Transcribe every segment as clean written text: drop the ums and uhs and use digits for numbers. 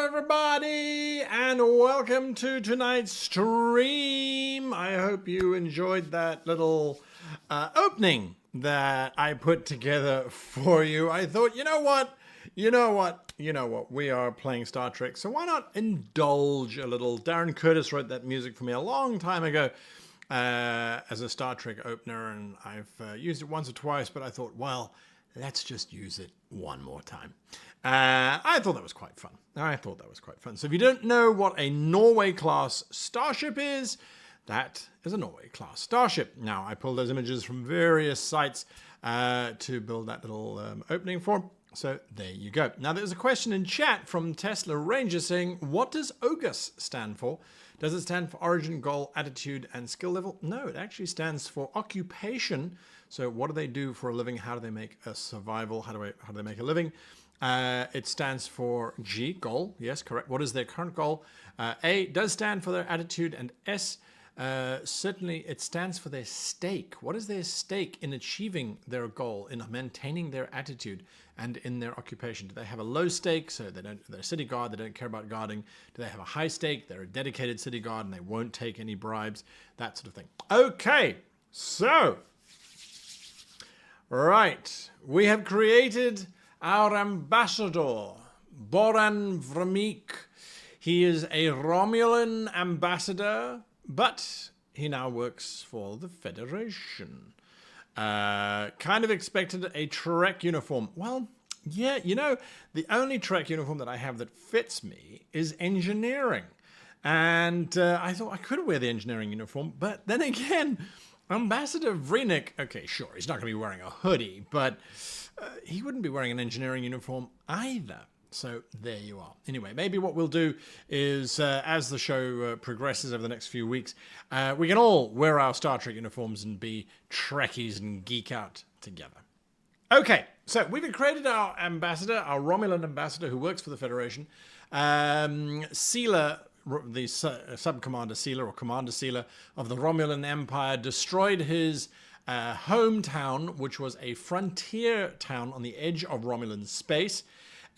everybody, and welcome to tonight's stream. I hope you enjoyed that little opening that I put together for you. I thought, you know what? We are playing Star Trek, so why not indulge a little? Darren Curtis wrote that music for me a long time ago as a Star Trek opener, and I've used it once or twice, but I thought, well, let's just use it one more time. I thought that was quite fun. So if you don't know what a Norway-class starship is, that is a Norway-class starship. Now, I pulled those images from various sites to build that little opening for. So there you go. Now, there's a question in chat from Tesla Ranger saying, what does OGUS stand for? Does it stand for origin, goal, attitude, and skill level? No, it actually stands for occupation. So what do they do for a living? How do they make a survival? How do they make a living? It stands for G, goal. Yes, correct. What is their current goal? A does stand for their attitude, and S, certainly it stands for their stake. What is their stake in achieving their goal, in maintaining their attitude, and in their occupation? Do they have a low stake, so they're a city guard, they don't care about guarding? Do they have a high stake? They're a dedicated city guard and they won't take any bribes, that sort of thing. Okay, so, right, we have created our ambassador, Boran Vremik. He is a Romulan ambassador, but he now works for the Federation. Kind of expected a Trek uniform. Well, yeah, you know, the only Trek uniform that I have that fits me is engineering. And I thought I could wear the engineering uniform, but then again, Ambassador Vremik, okay, sure, he's not going to be wearing a hoodie, but he wouldn't be wearing an engineering uniform either. So there you are. Anyway, maybe what we'll do is, as the show progresses over the next few weeks, we can all wear our Star Trek uniforms and be Trekkies and geek out together. Okay, so we've created our ambassador, our Romulan ambassador who works for the Federation. Sealer, the sub-commander Sealer, or Commander Sealer of the Romulan Empire, destroyed his hometown, which was a frontier town on the edge of Romulan space.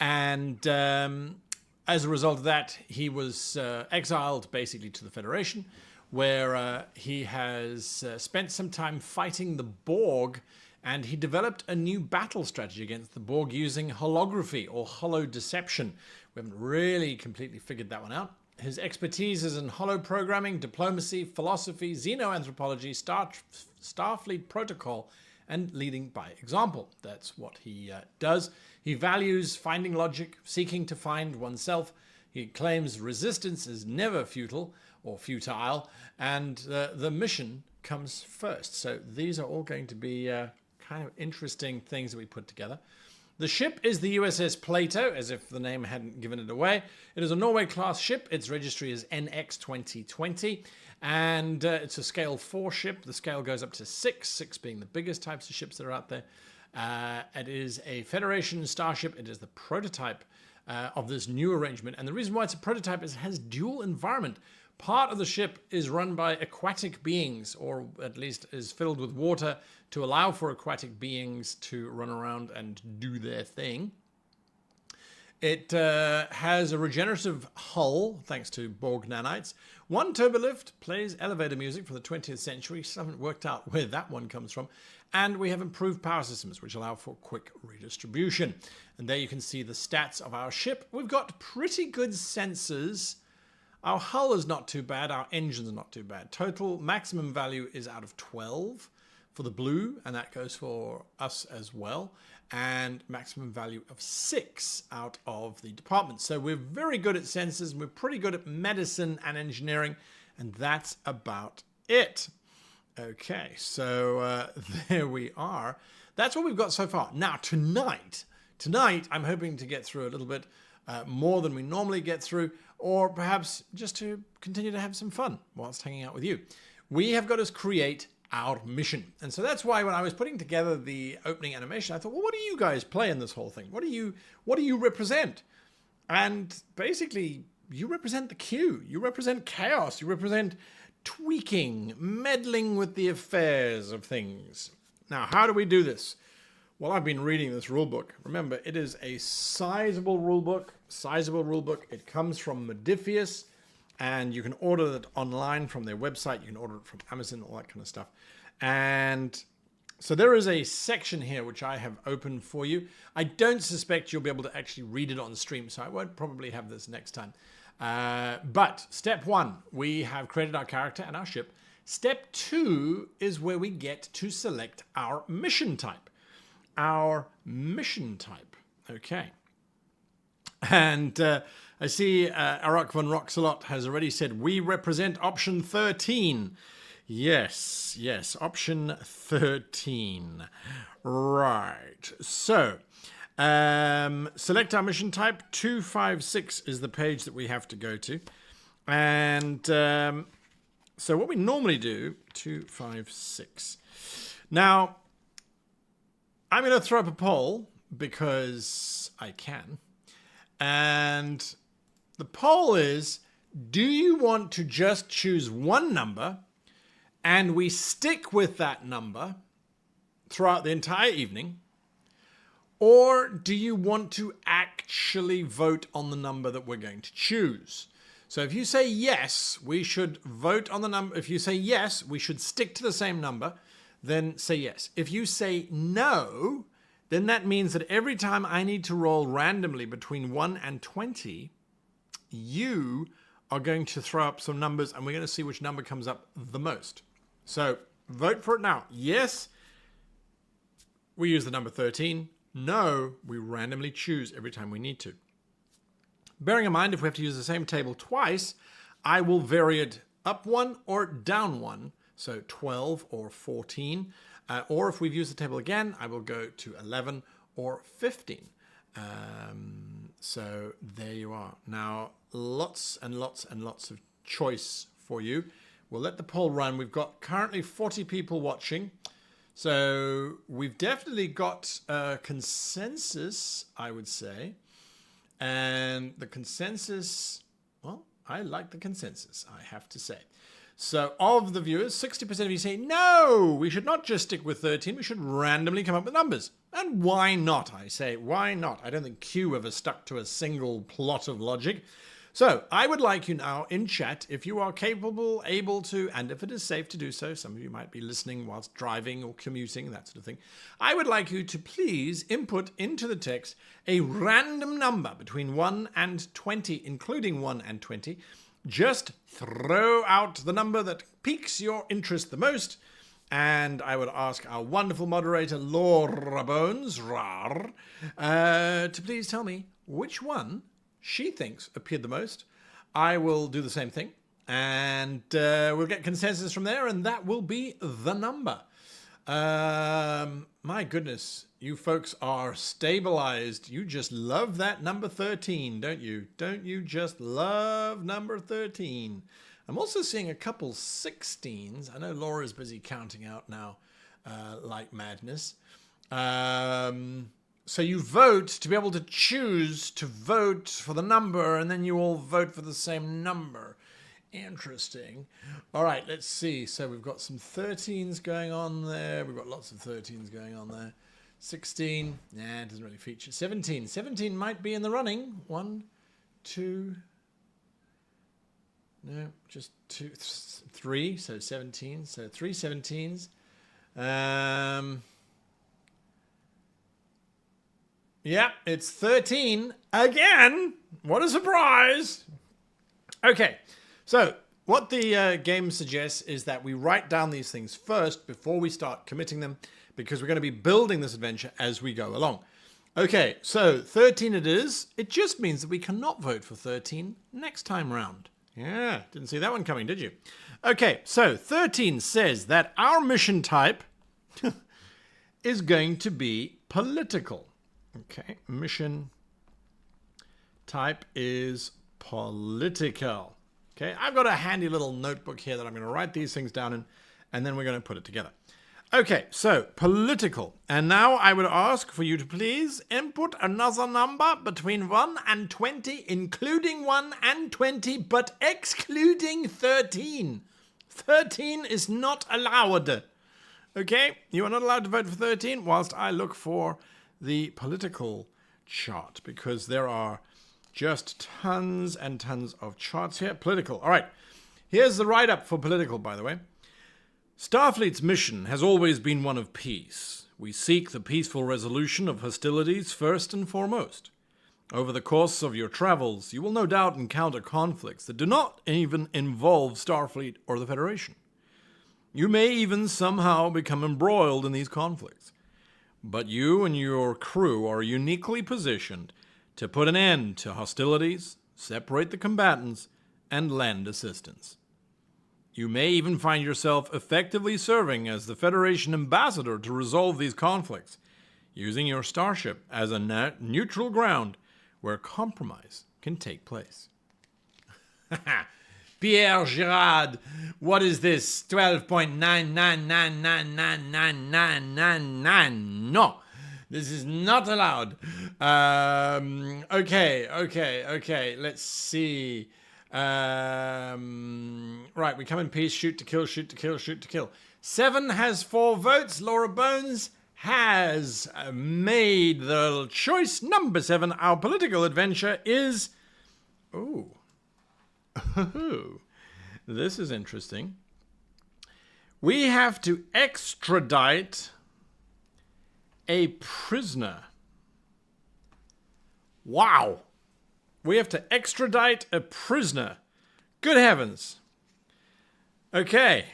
And as a result of that, he was exiled basically to the Federation, where he has spent some time fighting the Borg, and he developed a new battle strategy against the Borg using holography or holodeception. We haven't really completely figured that one out. His expertise is in holoprogramming, diplomacy, philosophy, xenoanthropology, Starfleet protocol, and leading by example. That's what he does. He values finding logic, seeking to find oneself. He claims resistance is never futile, and the mission comes first. So these are all going to be kind of interesting things that we put together. The ship is the USS Plato, as if the name hadn't given it away. It is a Norway-class ship. Its registry is NX2020, and it's a scale 4 ship. The scale goes up to 6, 6 being the biggest types of ships that are out there. It is a Federation starship. It is the prototype of this new arrangement, and the reason why it's a prototype is it has dual environment. Part of the ship is run by aquatic beings, or at least is filled with water to allow for aquatic beings to run around and do their thing. It has a regenerative hull, thanks to Borg nanites. One turbolift plays elevator music for the 20th century. Still haven't worked out where that one comes from. And we have improved power systems, which allow for quick redistribution. And there you can see the stats of our ship. We've got pretty good sensors. Our hull is not too bad. Our engines are not too bad. Total maximum value is out of 12 for the blue, and that goes for us as well. And maximum value of 6 out of the department. So we're very good at sensors, and we're pretty good at medicine and engineering, and that's about it. Okay, so there we are. That's what we've got so far. Now, tonight, I'm hoping to get through a little bit more than we normally get through, or perhaps just to continue to have some fun whilst hanging out with you. We have got to create our mission. And so that's why when I was putting together the opening animation, I thought, well, what do you guys play in this whole thing? What do you represent? And basically, you represent the Q. You represent chaos. You represent tweaking, meddling with the affairs of things. Now, how do we do this? Well, I've been reading this rule book. Remember, it is a sizable rule book. It comes from Modifius, and you can order it online from their website. You can order it from Amazon, all that kind of stuff. And so there is a section here which I have opened for you. I don't suspect you'll be able to actually read it on stream, so I won't probably have this next time. But step 1, we have created our character and our ship. Step 2 is where we get to select our mission type. Okay. And I see Arak von Roxalot has already said, we represent option 13. Yes, option 13. Right. So, select our mission type. 256 is the page that we have to go to. And so what we normally do, 256. Now, I'm going to throw up a poll because I can. And the poll is, do you want to just choose one number and we stick with that number throughout the entire evening? Or do you want to actually vote on the number that we're going to choose? So if you say yes, we should vote on the number. If you say yes, we should stick to the same number, then say yes. If you say no, then that means that every time I need to roll randomly between 1 and 20, you are going to throw up some numbers and we're going to see which number comes up the most. So vote for it now. Yes, we use the number 13. No, we randomly choose every time we need to. Bearing in mind, if we have to use the same table twice, I will vary it up 1 or down 1. So 12 or 14. Or if we've used the table again, I will go to 11 or 15. So there you are. Now, lots and lots and lots of choice for you. We'll let the poll run. We've got currently 40 people watching. So we've definitely got a consensus, I would say. And the consensus, well, I like the consensus, I have to say. So of the viewers, 60% of you say, no, we should not just stick with 13. We should randomly come up with numbers. And why not, I say? Why not? I don't think Q ever stuck to a single plot of logic. So I would like you now in chat, if you are capable, able to, and if it is safe to do so, some of you might be listening whilst driving or commuting, that sort of thing. I would like you to please input into the text a random number between 1 and 20, including 1 and 20. Just throw out the number that piques your interest the most. And I would ask our wonderful moderator, Laura Bones, to please tell me which one she thinks appeared the most. I will do the same thing. And we'll get consensus from there, and that will be the number. My goodness, you folks are stabilized. You just love that number 13, don't you? Don't you just love number 13? I'm also seeing a couple 16s. I know Laura's busy counting out now like madness. So you vote to be able to choose to vote for the number, and then you all vote for the same number. Interesting. All right, let's see. So we've got some 13s going on there. We've got lots of 13s going on there. 16. Nah, it doesn't really feature. 17. 17 might be in the running. 1, 2. No, just 2, 3. So 17. So 3 17s. Yep, it's 13 again. What a surprise. Okay. So what the game suggests is that we write down these things first before we start committing them, because we're going to be building this adventure as we go along. Okay, so 13 it is. It just means that we cannot vote for 13 next time round. Yeah, didn't see that one coming, did you? Okay, so 13 says that our mission type is going to be political. Okay, mission type is political. Okay, I've got a handy little notebook here that I'm going to write these things down in, and then we're going to put it together. Okay, so political. And now I would ask for you to please input another number between 1 and 20, including 1 and 20, but excluding 13. 13 is not allowed. Okay, you are not allowed to vote for 13 whilst I look for the political chart, because there are just tons and tons of charts here. Political. All right. Here's the write-up for political, by the way. Starfleet's mission has always been one of peace. We seek the peaceful resolution of hostilities first and foremost. Over the course of your travels, you will no doubt encounter conflicts that do not even involve Starfleet or the Federation. You may even somehow become embroiled in these conflicts. But you and your crew are uniquely positioned to put an end to hostilities, separate the combatants, and lend assistance. You may even find yourself effectively serving as the Federation ambassador to resolve these conflicts, using your starship as a neutral ground where compromise can take place. Pierre Girard, what is this? 12.999999999. No, this is not allowed. Okay. Let's see. Right, we come in peace. Shoot to kill, shoot to kill, shoot to kill. 7 has 4 votes. Laura Bones has made the choice number 7. Our political adventure is... Oh, this is interesting. We have to extradite a prisoner. Wow. We have to extradite a prisoner. Good heavens. Okay.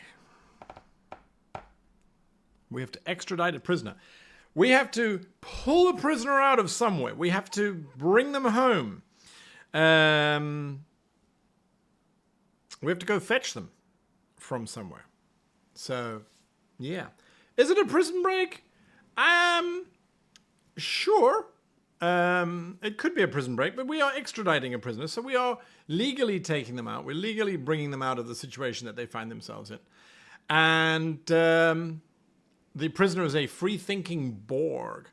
We have to extradite a prisoner. We have to pull a prisoner out of somewhere. We have to bring them home. We have to go fetch them from somewhere. So, yeah. Is it a prison break? Sure. It could be a prison break, but we are extraditing a prisoner, so we are legally taking them out. We're legally bringing them out of the situation that they find themselves in. And the prisoner is a free-thinking Borg.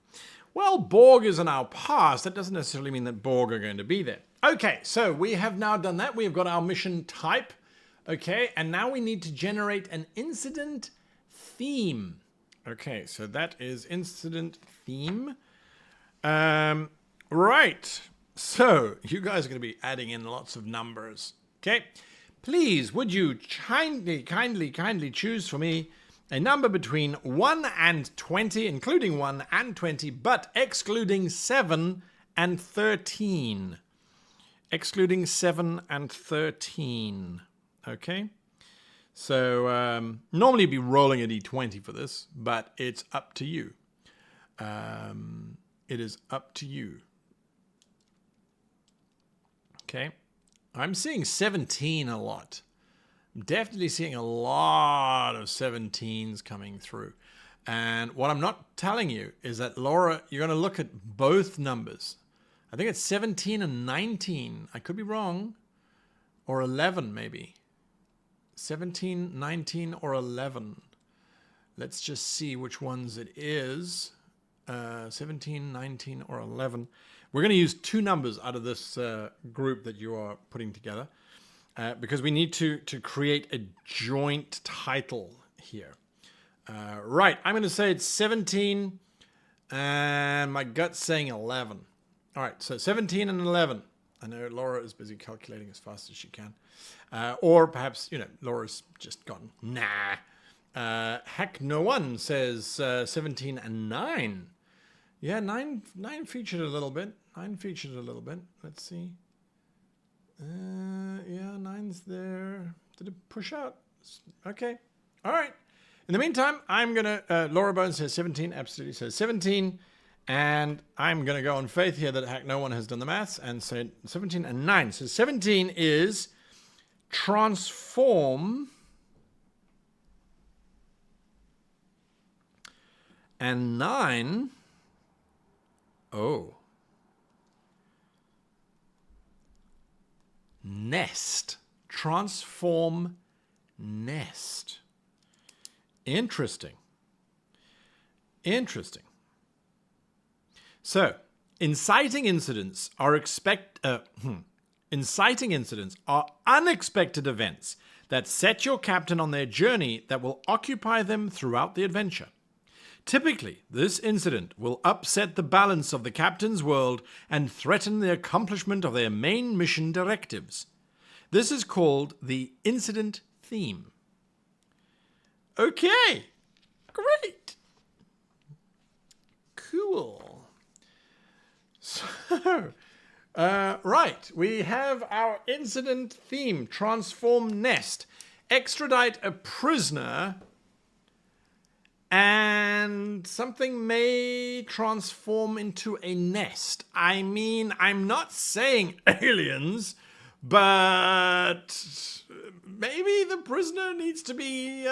Well, Borg is in our past. That doesn't necessarily mean that Borg are going to be there. Okay, so we have now done that. We have got our mission type. Okay, and now we need to generate an incident theme. Okay, so that is incident theme. Right. So you guys are going to be adding in lots of numbers. Okay. Please, would you kindly choose for me a number between 1 and 20, including 1 and 20, but excluding 7 and 13. Excluding 7 and 13. Okay. So normally you'd be rolling a d20 for this, but it's up to you. It is up to you. Okay. I'm seeing 17 a lot. I'm definitely seeing a lot of 17s coming through. And what I'm not telling you is that, Laura, you're going to look at both numbers. I think it's 17 and 19. I could be wrong. Or 11, maybe. 17, 19, or 11. Let's just see which ones it is. 17, 19, or 11. We're going to use 2 numbers out of this group that you are putting together because we need to create a joint title here. Right, I'm going to say it's 17 and my gut's saying 11. All right, so 17 and 11. I know Laura is busy calculating as fast as she can. Or perhaps, Laura's just gone, nah. Heck no one says 17 and 9. Yeah, 9 featured a little bit. 9 featured a little bit. Let's see. Yeah, 9's there. Did it push out? Okay. All right. In the meantime, I'm going to... Laura Bones says 17. Absolutely says 17. And I'm going to go on faith here that heck no one has done the maths and say 17 and 9. So 17 is transform... And 9, nest. Transform nest. Interesting. Interesting. So, inciting incidents are unexpected events that set your captain on their journey that will occupy them throughout the adventure. Typically, this incident will upset the balance of the captain's world and threaten the accomplishment of their main mission directives. This is called the incident theme. Okay, great. Cool. So, right, we have our incident theme. Transform nest. Extradite a prisoner, and something may transform into a nest. I mean, I'm not saying aliens, but maybe the prisoner needs to be,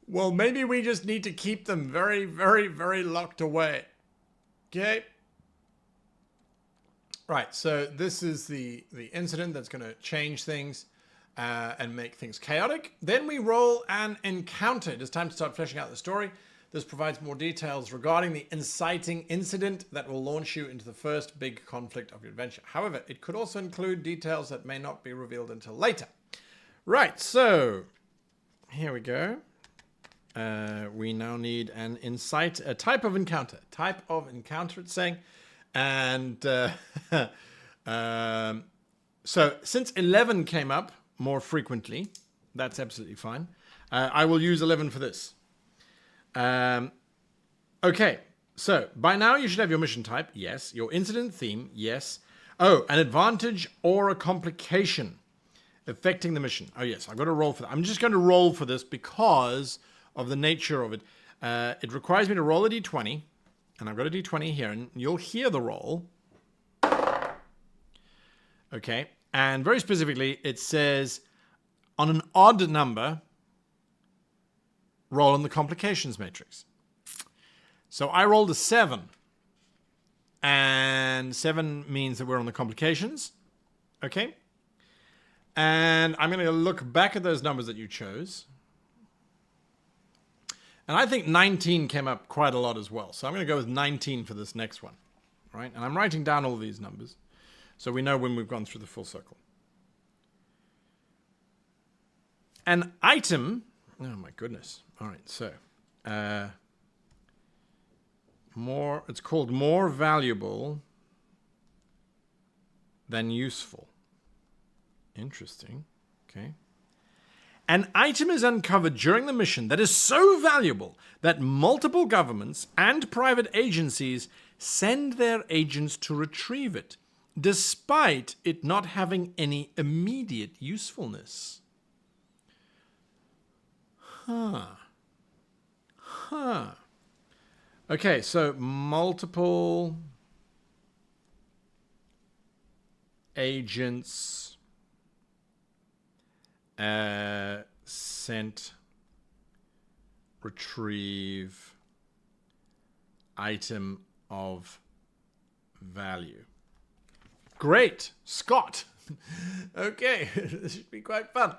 well, maybe we just need to keep them very, very, very locked away. Okay? Right, so this is the incident that's going to change things and make things chaotic. Then we roll an encounter. It is time to start fleshing out the story. This provides more details regarding the inciting incident that will launch you into the first big conflict of your adventure. However, it could also include details that may not be revealed until later. Right, so here we go. We now need an a type of encounter. Type of encounter, it's saying. And so since 11 came up more frequently, that's absolutely fine. I will use 11 for this. Okay, so by now you should have your mission type, yes. Your incident theme, yes. Oh, an advantage or a complication affecting the mission. Oh yes, I've got to roll for that. I'm just going to roll for this because of the nature of it. It requires me to roll a d20, and I've got a d20 here, and you'll hear the roll. Okay, and very specifically, it says on an odd number, roll in the complications matrix. So I rolled a 7. And 7 means that we're on the complications. Okay. And I'm going to look back at those numbers that you chose. And I think 19 came up quite a lot as well. So I'm going to go with 19 for this next one. Right? And I'm writing down all these numbers so we know when we've gone through the full circle. An item... Oh my goodness. All right, so it's called more valuable than useful. Interesting. Okay. An item is uncovered during the mission that is so valuable that multiple governments and private agencies send their agents to retrieve it, despite it not having any immediate usefulness. Okay, so multiple agents sent, retrieve, item of value. Great, Scott. Okay, this should be quite fun.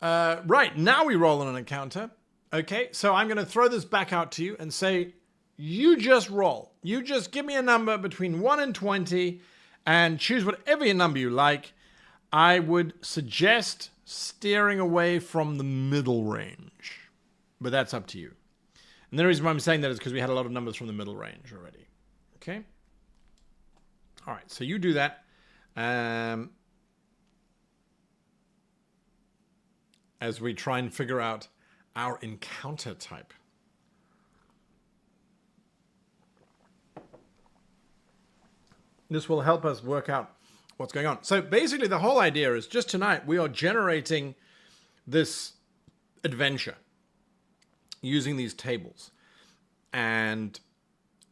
Right, now we roll on an encounter. Okay, so I'm going to throw this back out to you and say, you just roll. You just give me a number between 1 and 20 and choose whatever number you like. I would suggest steering away from the middle range, but that's up to you. And the reason why I'm saying that is because we had a lot of numbers from the middle range already. Okay? All right, so you do that. As we try and figure out our encounter type. This will help us work out what's going on. So basically the whole idea is just tonight we are generating this adventure using these tables. And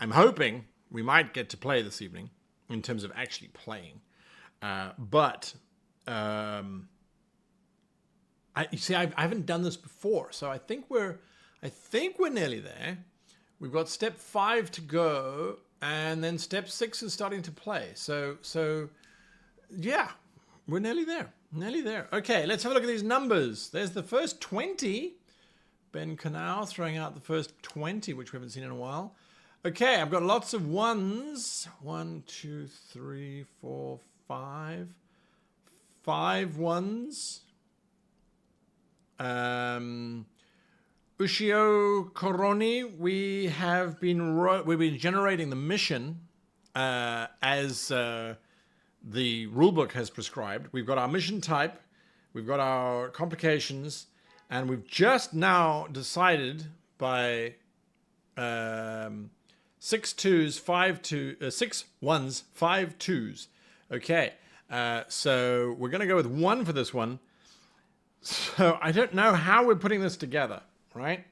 I'm hoping we might get to play this evening in terms of actually playing. You see, I haven't done this before, so I think we're nearly there. We've got step 5 to go, and then step 6 is starting to play. So yeah, we're nearly there. Nearly there. Okay, let's have a look at these numbers. There's the first 20. Ben Canal throwing out the first 20, which we haven't seen in a while. Okay, I've got lots of ones. 1, 2, 3, 4, 5. 5 ones. Ushio Koroni, we've been generating the mission as the rulebook has prescribed. We've got our mission type, we've got our complications, and we've just now decided by 6 twos, 5 2, 6 ones, 5 twos. Okay, so we're going to go with 1 for this one. So I don't know how we're putting this together, right?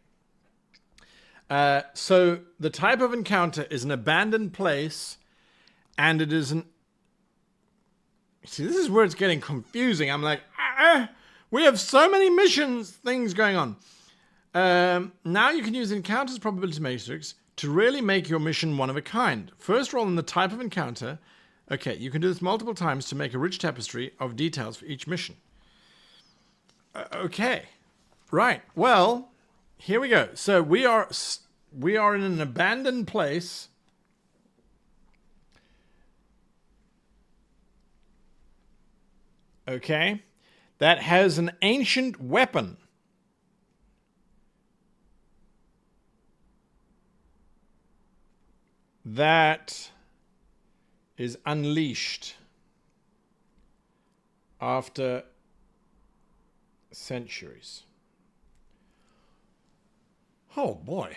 So the type of encounter is an abandoned place, and it is an... See, this is where it's getting confusing. I'm like, we have so many missions, things going on. Now you can use Encounters Probability Matrix to really make your mission one of a kind. First roll in the type of encounter. Okay, you can do this multiple times to make a rich tapestry of details for each mission. Okay, right. Well, here we go. So we are in an abandoned place. Okay, that has an ancient weapon. That is unleashed after centuries. Oh boy.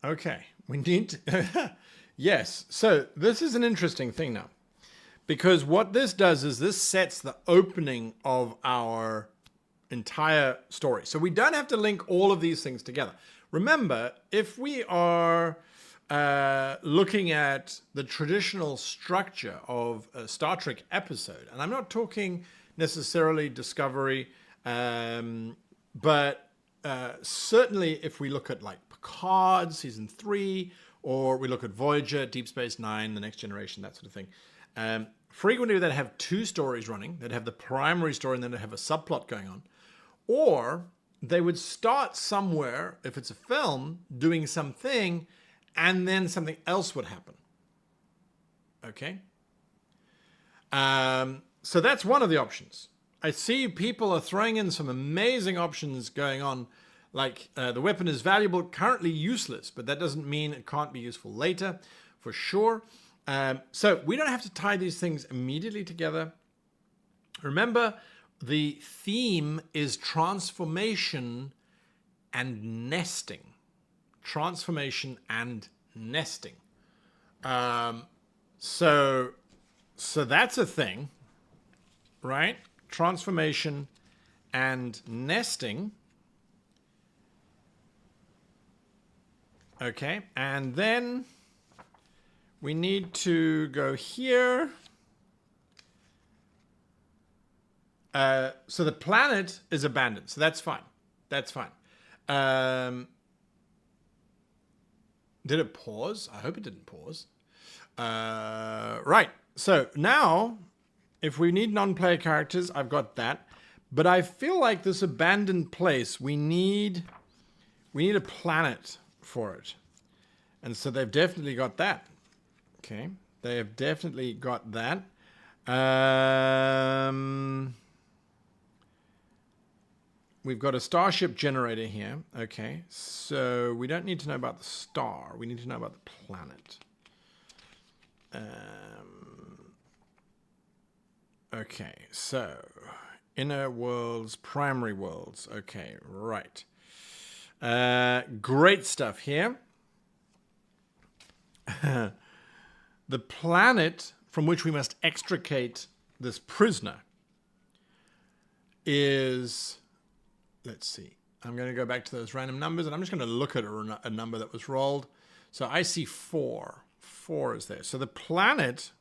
Okay, we need to... Yes, so this is an interesting thing now. Because what this does is this sets the opening of our entire story. So we don't have to link all of these things together. Remember, if we are looking at the traditional structure of a Star Trek episode, and I'm not talking necessarily Discovery, but certainly if we look at like Picard, Season 3, or we look at Voyager, Deep Space Nine, The Next Generation, that sort of thing, frequently that have 2 stories running, that have the primary story and then they have a subplot going on. Or they would start somewhere, if it's a film, doing something, and then something else would happen. Okay? So that's one of the options. I see people are throwing in some amazing options going on, like the weapon is valuable, currently useless, but that doesn't mean it can't be useful later, for sure. So we don't have to tie these things immediately together. Remember, the theme is transformation and nesting. Transformation and nesting. So that's a thing, right? Transformation and nesting. Okay, and then we need to go here. So the planet is abandoned, so that's fine. That's fine. Did it pause? I hope it didn't pause. Right, so now, if we need non-player characters, I've got that. But I feel like this abandoned place, we need a planet for it. And so they've definitely got that. Okay, they have definitely got that. We've got a starship generator here. Okay, so we don't need to know about the star. We need to know about the planet. Okay, so inner worlds, primary worlds. Okay, right. Great stuff here. The planet from which we must extricate this prisoner is... Let's see. I'm going to go back to those random numbers, and I'm just going to look at a number that was rolled. So I see 4. 4 is there. So the planet...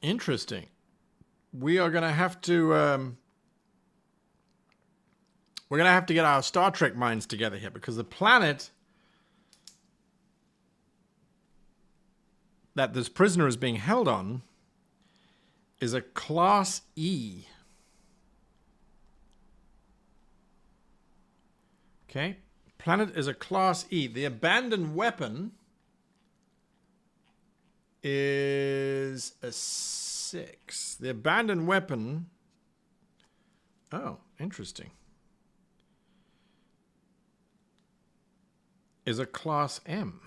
Interesting. We are going to have to... we're going to have to get our Star Trek minds together here, because the planet that this prisoner is being held on is a Class E. Okay, planet is a Class E. The abandoned weapon is a 6. The abandoned weapon Oh, interesting. Is a class M.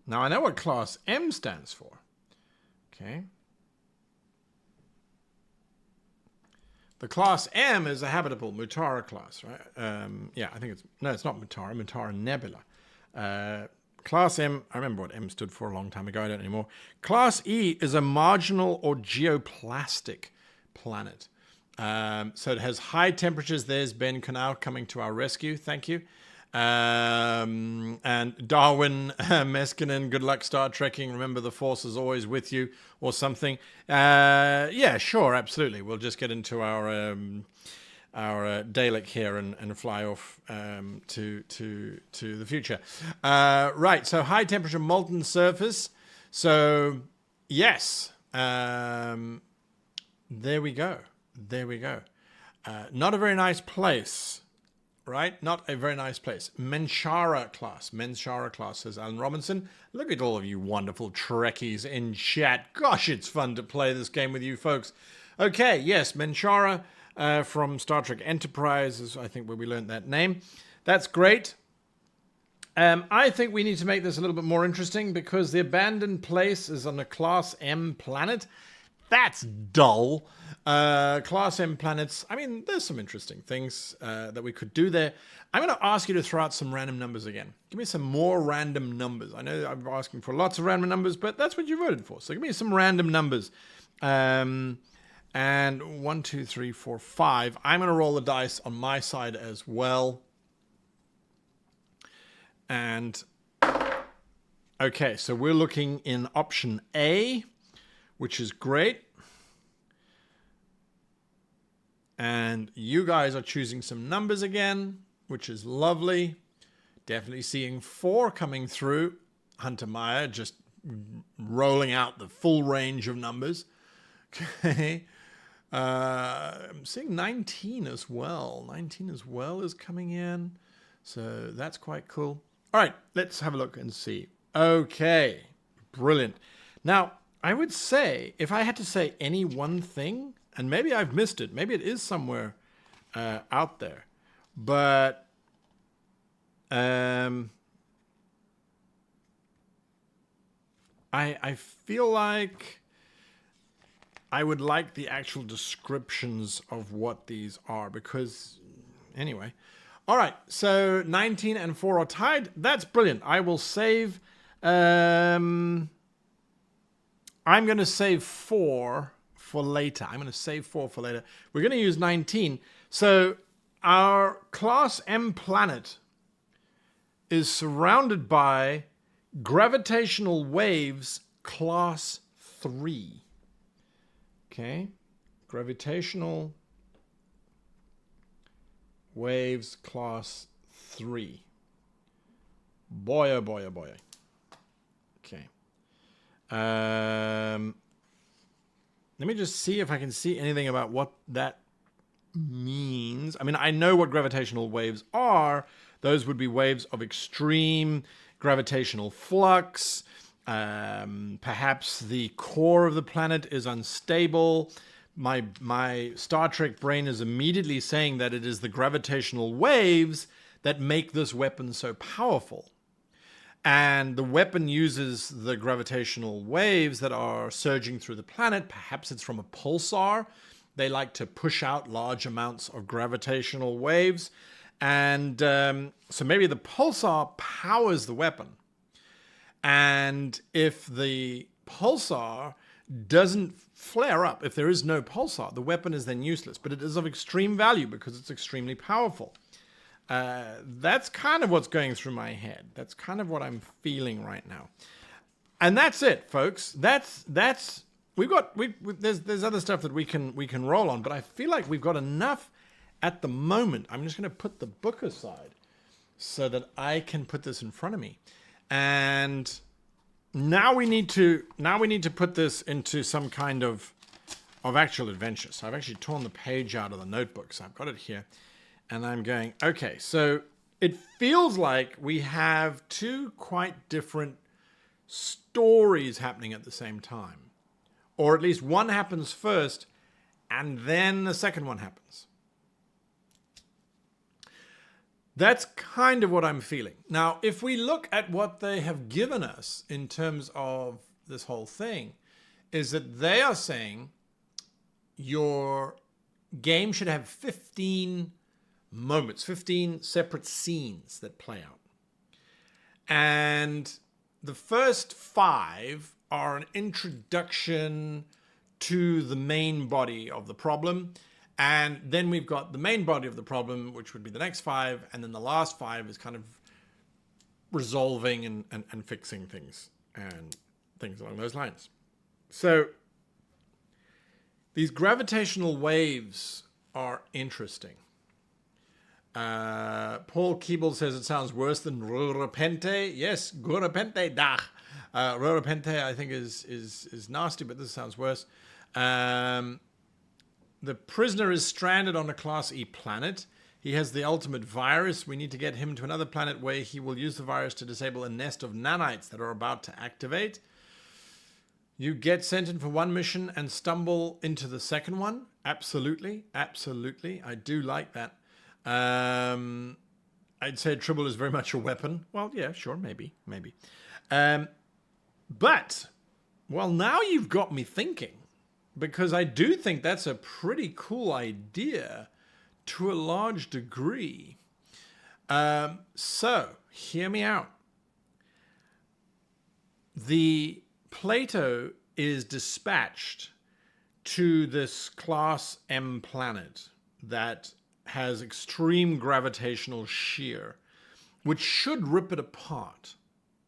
Now I know what class M stands for. Okay. The class M is a habitable Mutara class, right? Yeah, I think it's not Mutara, Mutara Nebula. Class M, I remember what M stood for a long time ago, I don't anymore. Class E is a marginal or geoplastic planet. So it has high temperatures. There's Ben Canal coming to our rescue. Thank you. And Darwin Meskinen, good luck Star Trekking. Remember the Force is always with you, or something. Yeah, sure, absolutely. We'll just get into our Dalek here and fly off to the future. Right, so high temperature molten surface. So yes, there we go. There we go. Not a very nice place. Right? Not a very nice place. Menshara class. Menshara class, says Alan Robinson. Look at all of you wonderful Trekkies in chat. Gosh, it's fun to play this game with you folks. Okay, yes, Menshara from Star Trek Enterprise is, I think, where we learned that name. That's great. I think we need to make this a little bit more interesting because the abandoned place is on a Class M planet. That's dull. Class M planets, I mean, there's some interesting things that we could do there. I'm going to ask you to throw out some random numbers again. Give me some more random numbers. I know I'm asking for lots of random numbers, but that's what you voted for. So give me some random numbers. And 1, 2, 3, 4, 5. I'm going to roll the dice on my side as well. And, okay, so we're looking in option A, which is great. And you guys are choosing some numbers again, which is lovely. Definitely seeing 4 coming through. Hunter Meyer just rolling out the full range of numbers. Okay. I'm seeing 19 as well. 19 as well is coming in. So that's quite cool. All right, let's have a look and see. Okay, brilliant. Now, I would say, if I had to say any one thing, and maybe I've missed it, maybe it is somewhere out there, but I feel like I would like the actual descriptions of what these are, because, anyway. All right, so 19 and 4 are tied. That's brilliant. I will save... I'm going to save 4 for later. I'm going to save 4 for later. We're going to use 19. So our Class M planet is surrounded by gravitational waves Class 3. Okay? Gravitational waves Class 3. Boy, oh boy, oh boy. Okay. Let me just see if I can see anything about what that means. I mean, I know what gravitational waves are. Those would be waves of extreme gravitational flux. Perhaps the core of the planet is unstable. My Star Trek brain is immediately saying that it is the gravitational waves that make this weapon so powerful. And the weapon uses the gravitational waves that are surging through the planet. Perhaps it's from a pulsar. They like to push out large amounts of gravitational waves. And so maybe the pulsar powers the weapon. And if the pulsar doesn't flare up, if there is no pulsar, the weapon is then useless. But it is of extreme value because it's extremely powerful. That's kind of what's going through my head. That's kind of what I'm feeling right now. And that's it, folks. There's other stuff that we can roll on, but I feel like we've got enough at the moment. I'm just going to put the book aside so that I can put this in front of me. And now we need to put this into some kind of actual adventure. So I've actually torn the page out of the notebook. So I've got it here. And I'm going, okay, so it feels like we have 2 quite different stories happening at the same time. Or at least one happens first, and then the second one happens. That's kind of what I'm feeling. Now, if we look at what they have given us in terms of this whole thing, is that they are saying your game should have 15 moments, 15 separate scenes that play out. And the first 5 are an introduction to the main body of the problem. And then we've got the main body of the problem, which would be the next 5. And then the last 5 is kind of resolving and fixing things and things along those lines. So these gravitational waves are interesting. Paul Keeble says it sounds worse than Repente. Yes, Repente da. Repente I think is nasty, but this sounds worse. The prisoner is stranded on a Class E planet. He has the ultimate virus. We need to get him to another planet where he will use the virus to disable a nest of nanites that are about to activate. You get sent in for one mission and stumble into the second one. Absolutely. Absolutely. I do like that. I'd say Tribble is very much a weapon. Well, yeah, sure, maybe. But, well, now you've got me thinking, because I do think that's a pretty cool idea to a large degree. So, hear me out. The Plato is dispatched to this Class M planet that has extreme gravitational shear, which should rip it apart,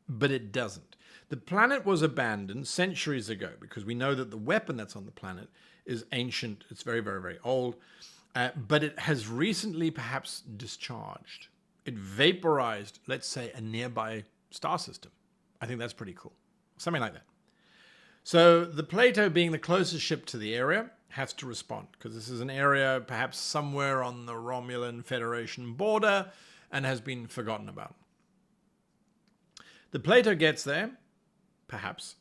but it doesn't. The planet was abandoned centuries ago because we know that the weapon that's on the planet is ancient. It's very, very, very old, but it has recently perhaps discharged. It vaporized, let's say, a nearby star system. I think that's pretty cool. Something like that. So the Plato, being the closest ship to the area, has to respond, because this is an area perhaps somewhere on the Romulan Federation border and has been forgotten about. The Plato gets there, perhaps,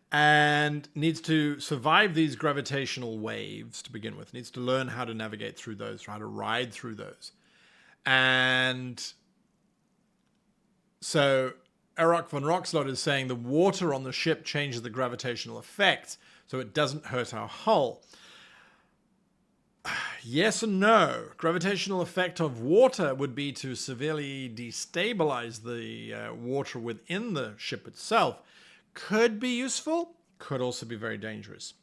and needs to survive these gravitational waves to begin with. Needs to learn how to navigate through those, how to ride through those. And so Erok von Roxlot is saying the water on the ship changes the gravitational effect, so it doesn't hurt our hull. Yes and no. Gravitational effect of water would be to severely destabilize the water within the ship itself. Could be useful, could also be very dangerous.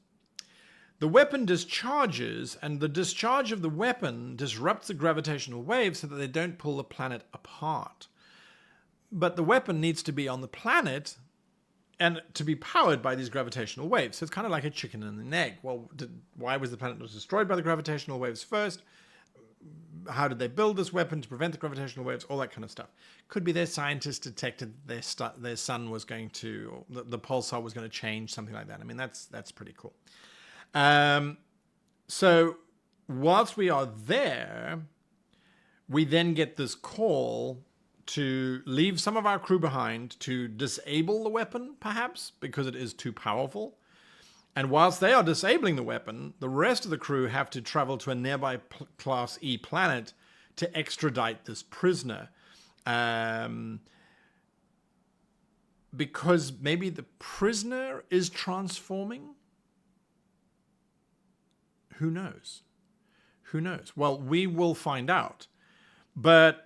The weapon discharges, and the discharge of the weapon disrupts the gravitational waves so that they don't pull the planet apart. But the weapon needs to be on the planet and to be powered by these gravitational waves. So it's kind of like a chicken and an egg. Well, why was the planet not destroyed by the gravitational waves first? How did they build this weapon to prevent the gravitational waves? All that kind of stuff. Could be their scientists detected their sun was going to, or the pulsar was going to change, something like that. I mean, that's pretty cool. So whilst we are there, we then get this call to leave some of our crew behind, to disable the weapon, perhaps, because it is too powerful. And whilst they are disabling the weapon, the rest of the crew have to travel to a nearby Class E planet to extradite this prisoner. Because maybe the prisoner is transforming? Who knows? Who knows? Well, we will find out. But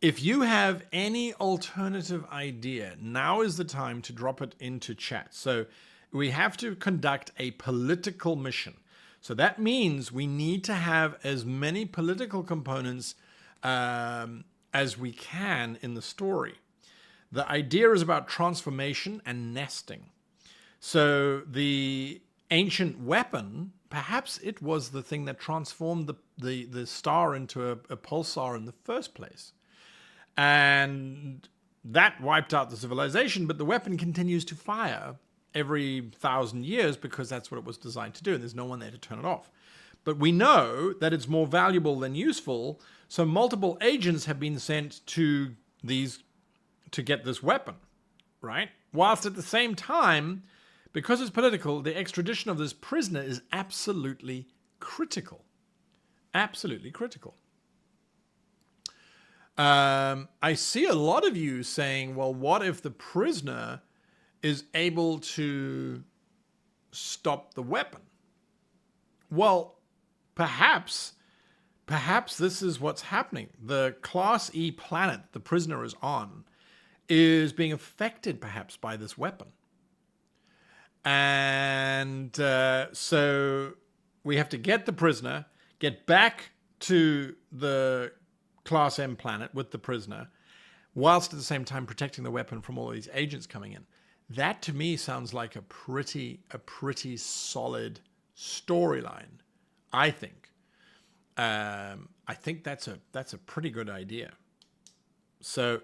if you have any alternative idea, now is the time to drop it into chat. So we have to conduct a political mission. So that means we need to have as many political components as we can in the story. The idea is about transformation and nesting. So the ancient weapon, perhaps it was the thing that transformed the star into a pulsar in the first place. And that wiped out the civilization, but the weapon continues to fire every 1,000 years because that's what it was designed to do, and there's no one there to turn it off. But we know that it's more valuable than useful, so multiple agents have been sent to get this weapon, right? Whilst at the same time, because it's political, the extradition of this prisoner is absolutely critical. Absolutely critical. I see a lot of you saying, well, what if the prisoner is able to stop the weapon? Well, perhaps this is what's happening. The Class E planet the prisoner is on is being affected perhaps by this weapon. And so we have to get the prisoner, get back to the Class M planet with the prisoner, whilst at the same time protecting the weapon from all these agents coming in. That to me sounds like a pretty solid storyline, I think. I think that's a pretty good idea. So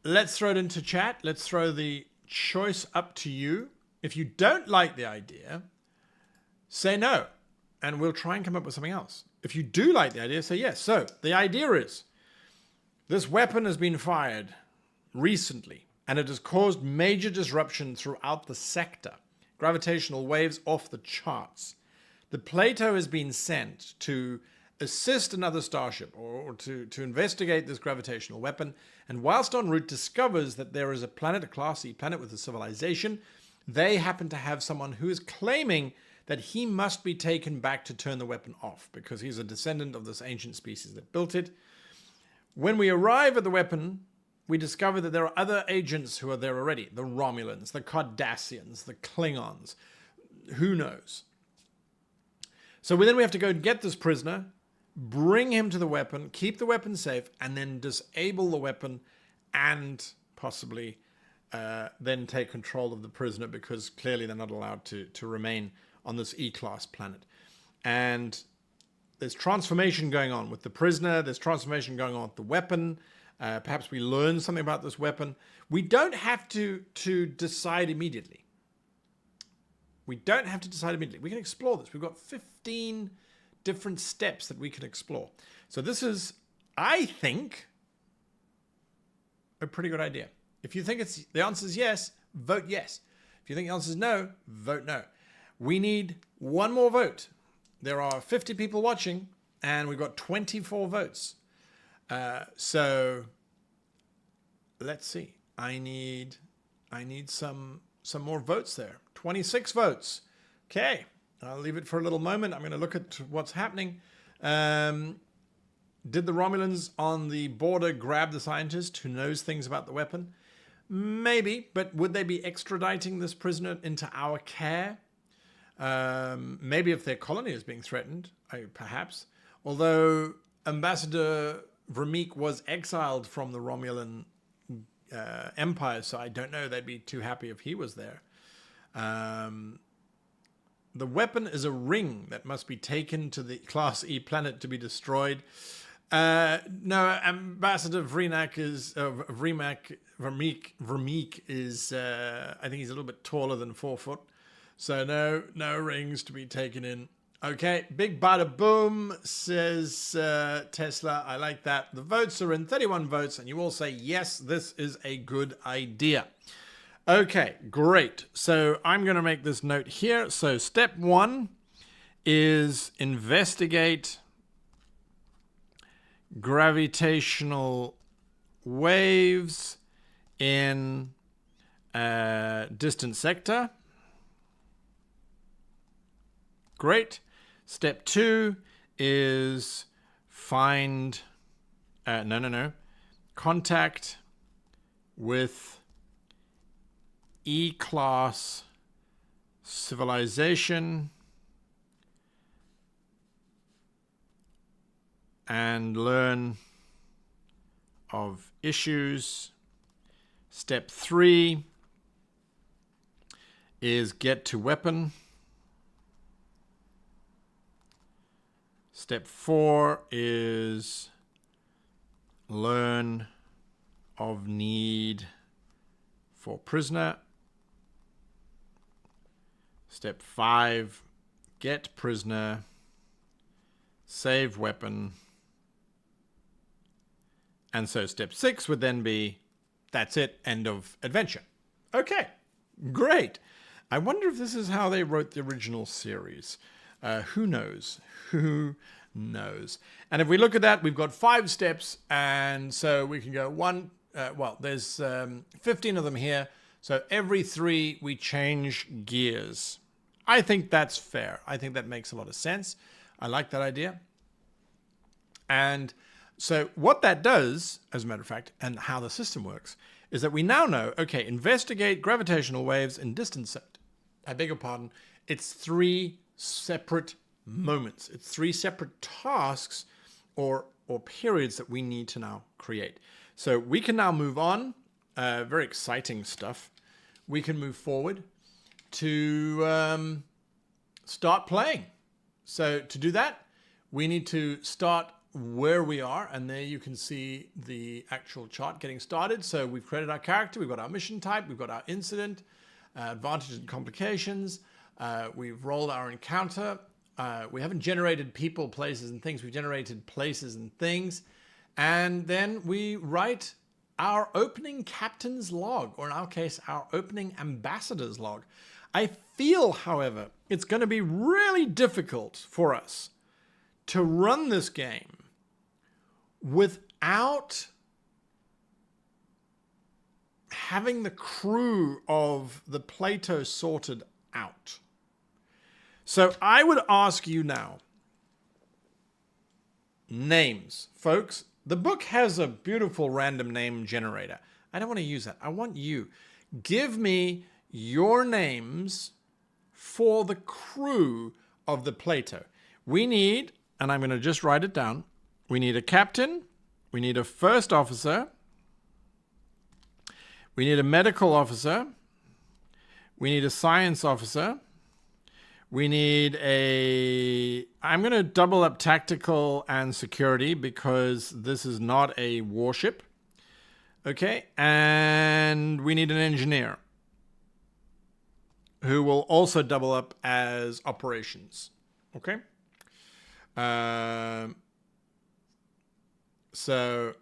let's throw it into chat. Let's throw the choice up to you. If you don't like the idea, say no, and we'll try and come up with something else. If you do like the idea, say yes. So the idea is this weapon has been fired recently, and it has caused major disruption throughout the sector. Gravitational waves off the charts. The Plato has been sent to assist another starship or to investigate this gravitational weapon, and whilst en route discovers that there is a planet, a Class E planet with a civilization. They happen to have someone who is claiming that he must be taken back to turn the weapon off because he's a descendant of this ancient species that built it. When we arrive at the weapon, we discover that there are other agents who are there already. The Romulans, the Cardassians, the Klingons. Who knows? So then we have to go get this prisoner, bring him to the weapon, keep the weapon safe, and then disable the weapon and possibly then take control of the prisoner because clearly they're not allowed to remain on this E-class planet. And there's transformation going on with the prisoner. There's transformation going on with the weapon. Perhaps we learn something about this weapon. We don't have to decide immediately. We don't have to decide immediately. We can explore this. We've got 15 different steps that we can explore. So this is, I think, a pretty good idea. If you think the answer is yes, vote yes. If you think the answer is no, vote no. We need one more vote. There are 50 people watching, and we've got 24 votes. So let's see. I need some more votes there. 26 votes. Okay, I'll leave it for a little moment. I'm going to look at what's happening. Did the Romulans on the border grab the scientist who knows things about the weapon? Maybe, but would they be extraditing this prisoner into our care? Maybe if their colony is being threatened, perhaps. Although Ambassador Vermeek was exiled from the Romulan Empire, so I don't know they'd be too happy if he was there. The weapon is a ring that must be taken to the Class E planet to be destroyed. No, Ambassador Vermeek is, I think he's a little bit taller than 4 foot. So no rings to be taken in. Okay, big bada boom, says Tesla. I like that. The votes are in, 31 votes, and you all say, yes, this is a good idea. Okay, great. So I'm going to make this note here. So step 1 is investigate gravitational waves in a distant sector. Great. Step 2 is find, contact with E-class civilization and learn of issues. Step 3 is get to weapon. Step 4 is learn of need for prisoner. Step 5, get prisoner, save weapon. And so step 6 would then be, that's it, end of adventure. Okay, great. I wonder if this is how they wrote the original series. Who knows? Who knows. And if we look at that, we've got 5 steps. And so we can go there's 15 of them here. So every 3, we change gears. I think that's fair. I think that makes a lot of sense. I like that idea. And so what that does, as a matter of fact, and how the system works, is that we now know, okay, investigate gravitational waves in distance. I beg your pardon. It's 3 separate moments. It's 3 separate tasks or periods that we need to now create. So we can now move on. Very exciting stuff. We can move forward to start playing. So to do that, we need to start where we are, and there you can see the actual chart getting started. So we've created our character, we've got our mission type, we've got our incident, advantages and complications, we've rolled our encounter, we haven't generated people, places, and things, we've generated places and things, and then we write our opening captain's log, or in our case, our opening ambassador's log. I feel, however, it's going to be really difficult for us to run this game without having the crew of the Plato sorted out. So I would ask you now, names. Folks, the book has a beautiful random name generator. I don't want to use that. I want you. Give me your names for the crew of the Plato. We need, and I'm going to just write it down, we need a captain, we need a first officer, we need a medical officer, we need a science officer, we need I'm going to double up tactical and security because this is not a warship. Okay, and we need an engineer who will also double up as operations. Okay. So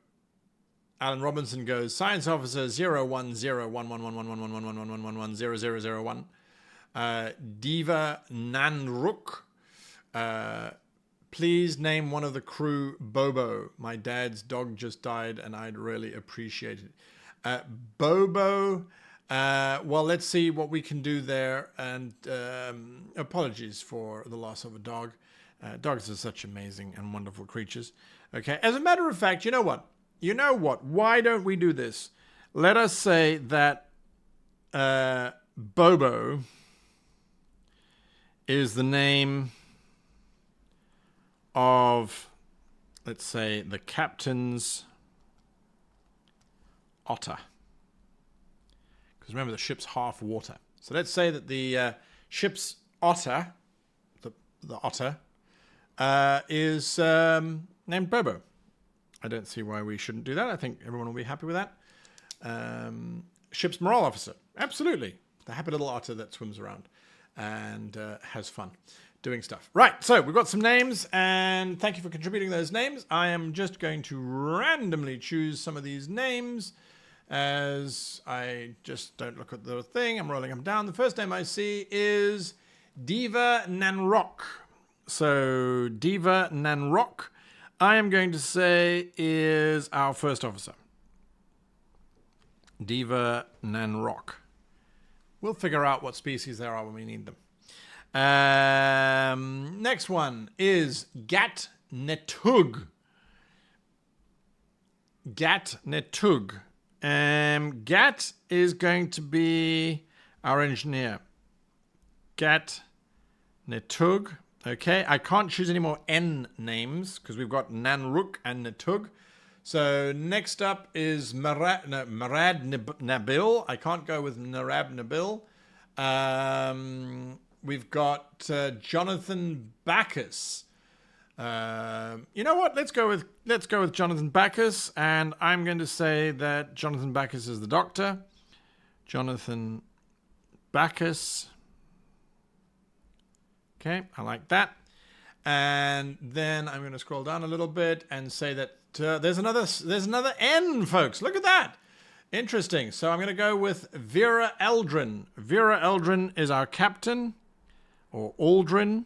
Alan Robinson goes science officer 01011111111110001. Diva Nanruk. Please name one of the crew Bobo. My dad's dog just died and I'd really appreciate it. Bobo. Well, let's see what we can do there. And apologies for the loss of a dog. Dogs are such amazing and wonderful creatures. Okay. As a matter of fact, you know what? Why don't we do this? Let us say that Bobo is the name of, let's say, the captain's otter. Because remember, the ship's half water. So let's say that the ship's otter, the otter, is named Bobo. I don't see why we shouldn't do that. I think everyone will be happy with that. Ship's morale officer. Absolutely. The happy little otter that swims around and has fun doing stuff. Right, so we've got some names, and thank you for contributing those names. I am just going to randomly choose some of these names as I just don't look at the thing. I'm rolling them down. The first name I see is Diva Nanrok. So Diva Nanrok, I am going to say, is our first officer. Diva Nanrok. We'll figure out what species there are when we need them. Next one is Gat Netug. Gat Netug. Gat is going to be our engineer. Gat Netug. Okay, I can't choose any more N names because we've got Nanruk and Netug. So next up is Marad Nabil. I can't go with Narab Nabil. We've got Jonathan Bacchus. You know what? Let's go with Jonathan Bacchus, and I'm going to say that Jonathan Bacchus is the doctor. Jonathan Bacchus. Okay, I like that. And then I'm going to scroll down a little bit and say that there's another N, folks. Look at that. Interesting. So I'm going to go with Vera Eldrin. Vera Eldrin is our captain, or Aldrin.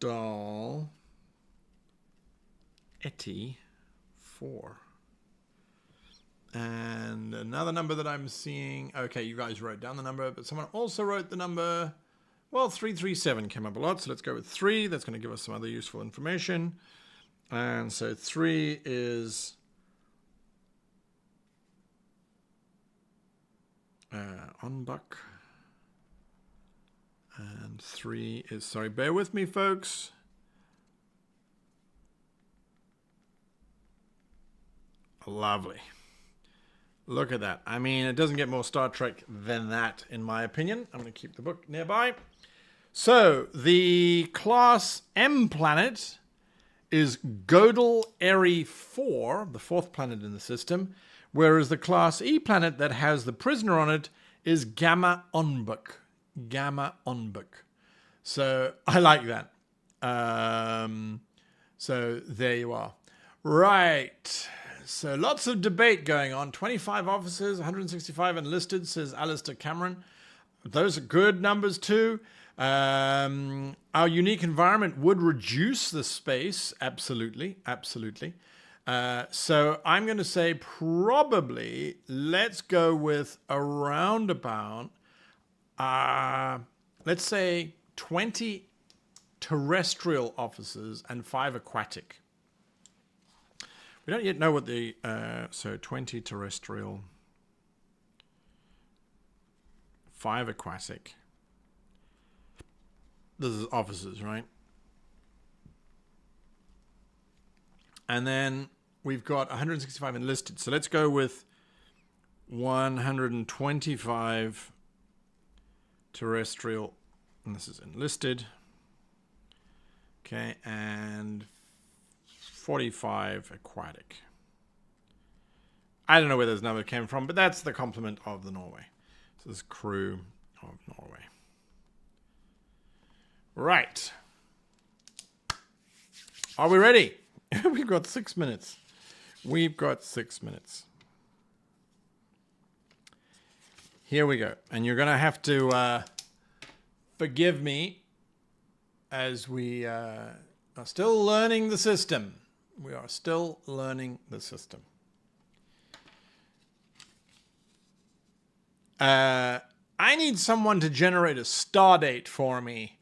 Doll Etty 4. And another number that I'm seeing. Okay, you guys wrote down the number, but someone also wrote the number. Well, 337 came up a lot, so let's go with 3. That's going to give us some other useful information. And so 3 is Onbuck. And 3 is, sorry, bear with me, folks. Lovely. Look at that. I mean, it doesn't get more Star Trek than that, in my opinion. I'm going to keep the book nearby. So, the Class M planet is Godel Eri 4, the 4th planet in the system, whereas the Class E planet that has the prisoner on it is Gamma Onbuck. Gamma Onbuck. So, I like that. So, there you are. Right. So lots of debate going on. 25 officers, 165 enlisted, says Alistair Cameron. Those are good numbers too. Our unique environment would reduce the space. Absolutely. Absolutely. So I'm going to say probably let's go with around about, let's say 20 terrestrial officers and 5 aquatic. We don't yet know what the, so 20 terrestrial, 5 aquatic. This is officers, right? And then we've got 165 enlisted. So let's go with 125 terrestrial, and this is enlisted. Okay, and 45 aquatic. I don't know where those numbers came from, but that's the complement of the Norway. So this is crew of Norway. Right. Are we ready? We've got 6 minutes. We've got 6 minutes. Here we go. And you're going to have to forgive me as we are still learning the system. We are still learning the system. I need someone to generate a star date for me.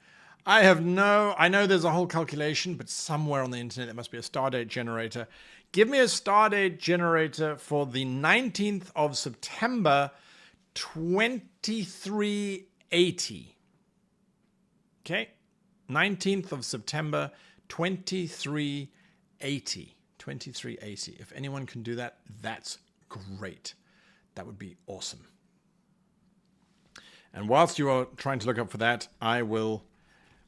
I know there's a whole calculation, but somewhere on the internet there must be a star date generator. Give me a star date generator for the 19th of September, 2380. Okay? 19th of September, 2380. 2380. If anyone can do that, that's great. That would be awesome. And whilst you are trying to look up for that, I will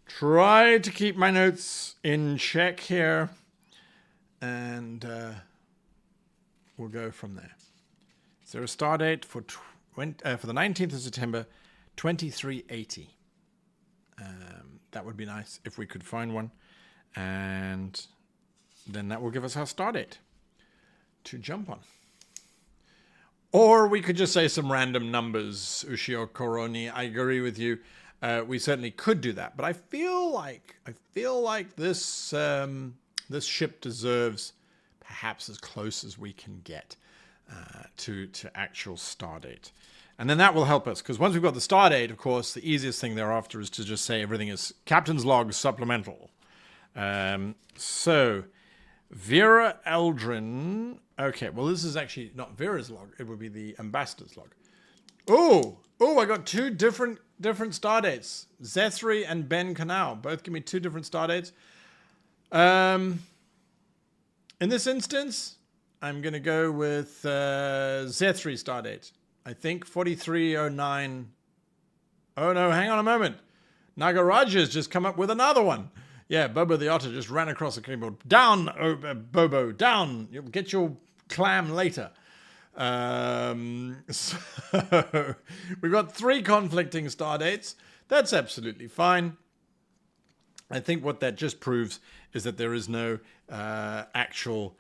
try to keep my notes in check here. And we'll go from there. Is there a star date for the 19th of September, 2380? That would be nice if we could find one. And then that will give us our star date to jump on. Or we could just say some random numbers, Ushio Koroni. I agree with you. We certainly could do that. But I feel like this this ship deserves perhaps as close as we can get to actual star date. And then that will help us, because once we've got the star date, of course, the easiest thing thereafter is to just say everything is Captain's Log Supplemental. So, Vera Eldrin. Okay, well, this is actually not Vera's log. It would be the Ambassador's log. Oh, I got 2 different star dates. Zethri and Ben Canal. Both give me 2 different star dates. In this instance, I'm going to go with Zethri star date. I think 4309. Oh, no, hang on a moment. Nagaraja's just come up with another one. Yeah, Bobo the Otter just ran across the keyboard. Down, Bobo, down. You'll get your clam later. So we've got 3 conflicting star dates. That's absolutely fine. I think what that just proves is that there is no actual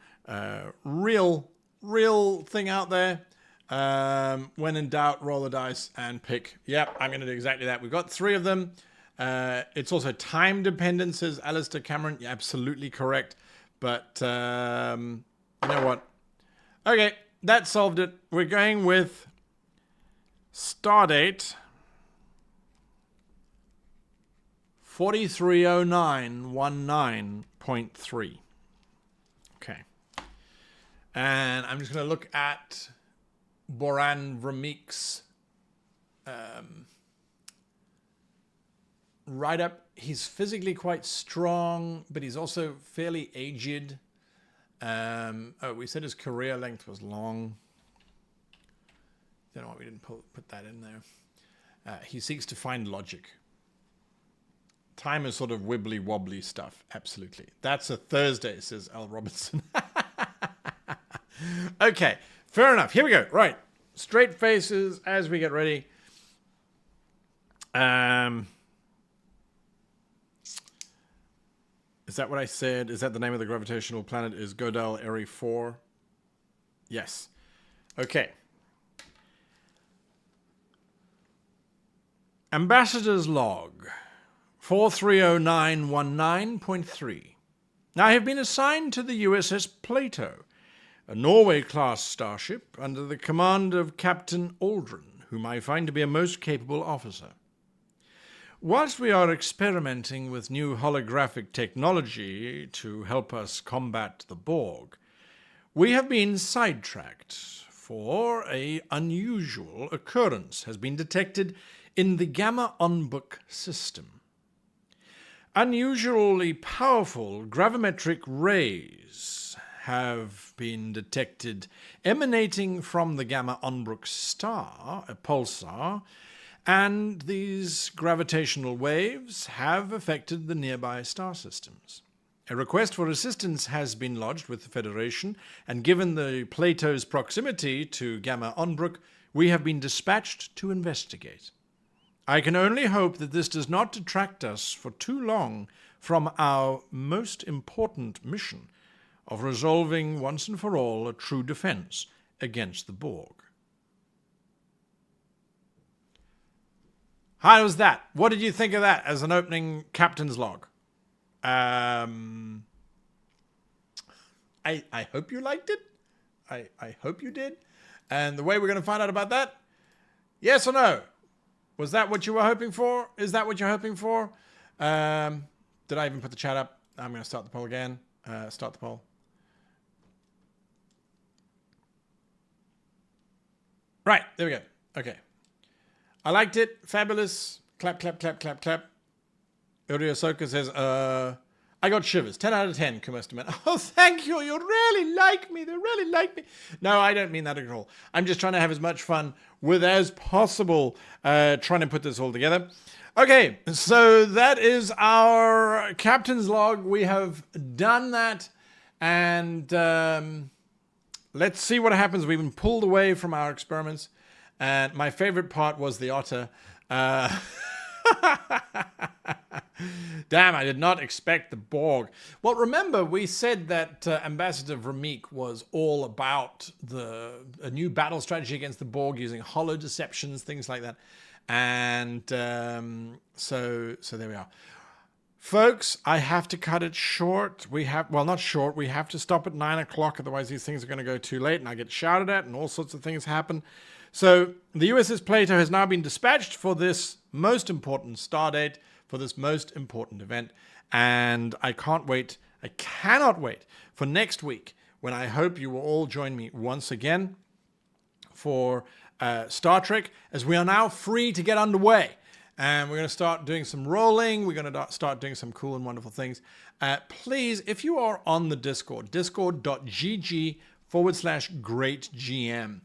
real thing out there. When in doubt, roll the dice and pick. Yep, I'm going to do exactly that. We've got 3 of them. It's also time dependent, says Alistair Cameron. You're absolutely correct. But you know what? Okay, that solved it. We're going with stardate 430919.3. Okay. And I'm just going to look at Boran Vremik's write-up. He's physically quite strong, but he's also fairly aged. We said his career length was long. Don't know why we didn't put that in there. He seeks to find logic. Time is sort of wibbly-wobbly stuff. Absolutely. That's a Thursday, says Al Robinson. Okay, fair enough. Here we go. Right. Straight faces as we get ready. Is that what I said? Is that the name of the gravitational planet? Is Godel Eri 4? Yes. Okay. Ambassador's log 430919.3. I have been assigned to the USS Plato, a Norway-class starship under the command of Captain Aldrin, whom I find to be a most capable officer. Whilst we are experimenting with new holographic technology to help us combat the Borg, we have been sidetracked, for an unusual occurrence has been detected in the Gamma Unbook system. Unusually powerful gravimetric rays have been detected emanating from the Gamma Unbook star, a pulsar, and these gravitational waves have affected the nearby star systems. A request for assistance has been lodged with the Federation, and given the Plato's proximity to Gamma Unbook, we have been dispatched to investigate. I can only hope that this does not detract us for too long from our most important mission of resolving once and for all a true defense against the Borg. How was that? What did you think of that as an opening captain's log? I hope you liked it. I hope you did. And the way we're going to find out about that, yes or no? Was that what you were hoping for? Is that what you're hoping for? Did I even put the chat up? I'm going to start the poll again. Start the poll. Right, there we go. Okay. I liked it. Fabulous. Clap, clap, clap, clap, clap. Uriosoka says, I got shivers. 10 out of 10, Kumastaman. Oh, thank you. You really like me. They really like me. No, I don't mean that at all. I'm just trying to have as much fun with as possible trying to put this all together. Okay, so that is our captain's log. We have done that. And let's see what happens. We've been pulled away from our experiments. And my favorite part was the otter. Damn, I did not expect the Borg. Well, remember, we said that Ambassador Vremik was all about a new battle strategy against the Borg using holo deceptions, things like that. And so there we are. Folks, I have to cut it short. Not short. We have to stop at 9 o'clock. Otherwise, these things are going to go too late and I get shouted at and all sorts of things happen. So the USS Plato has now been dispatched for this most important stardate, for this most important event. And I cannot wait for next week when I hope you will all join me once again for Star Trek, as we are now free to get underway. And we're going to start doing some rolling. We're going to start doing some cool and wonderful things. Please, if you are on the Discord, discord.gg/greatgm.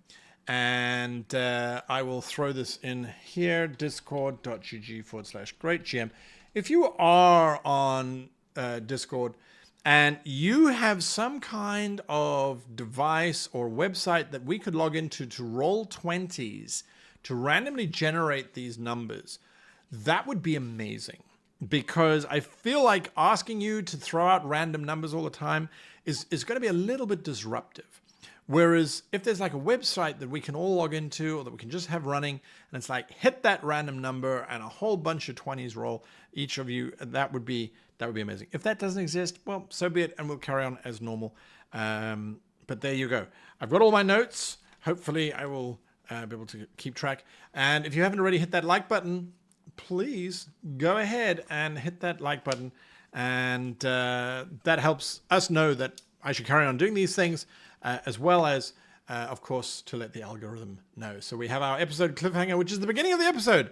And I will throw this in here, discord.gg/greatgm. If you are on Discord and you have some kind of device or website that we could log into to roll 20s, to randomly generate these numbers, that would be amazing. Because I feel like asking you to throw out random numbers all the time is going to be a little bit disruptive. Whereas if there's like a website that we can all log into or that we can just have running, and it's like hit that random number and a whole bunch of 20s roll, each of you, that would be amazing. If that doesn't exist, well, so be it, and we'll carry on as normal. But there you go. I've got all my notes. Hopefully I will be able to keep track. And if you haven't already hit that like button, please go ahead and hit that like button. And that helps us know that I should carry on doing these things, as well as, of course, to let the algorithm know. So we have our episode cliffhanger, which is the beginning of the episode.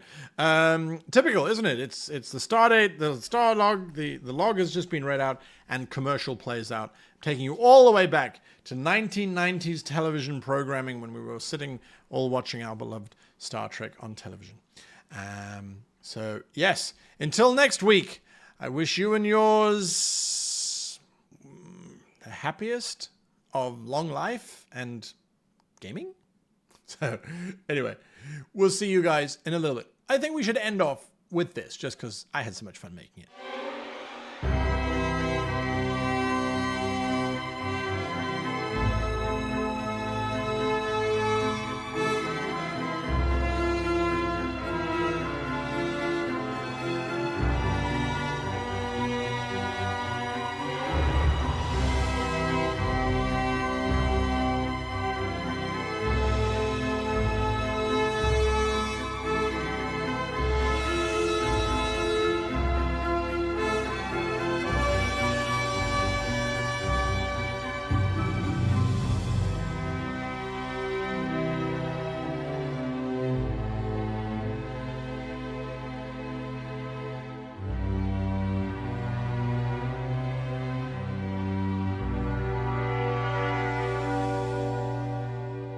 Typical, isn't it? It's the star date, the star log, the log has just been read out, and commercial plays out, taking you all the way back to 1990s television programming when we were sitting all watching our beloved Star Trek on television. So, yes, until next week, I wish you and yours the happiest of long life and gaming. So anyway, we'll see you guys in a little bit. I think we should end off with this just because I had so much fun making it.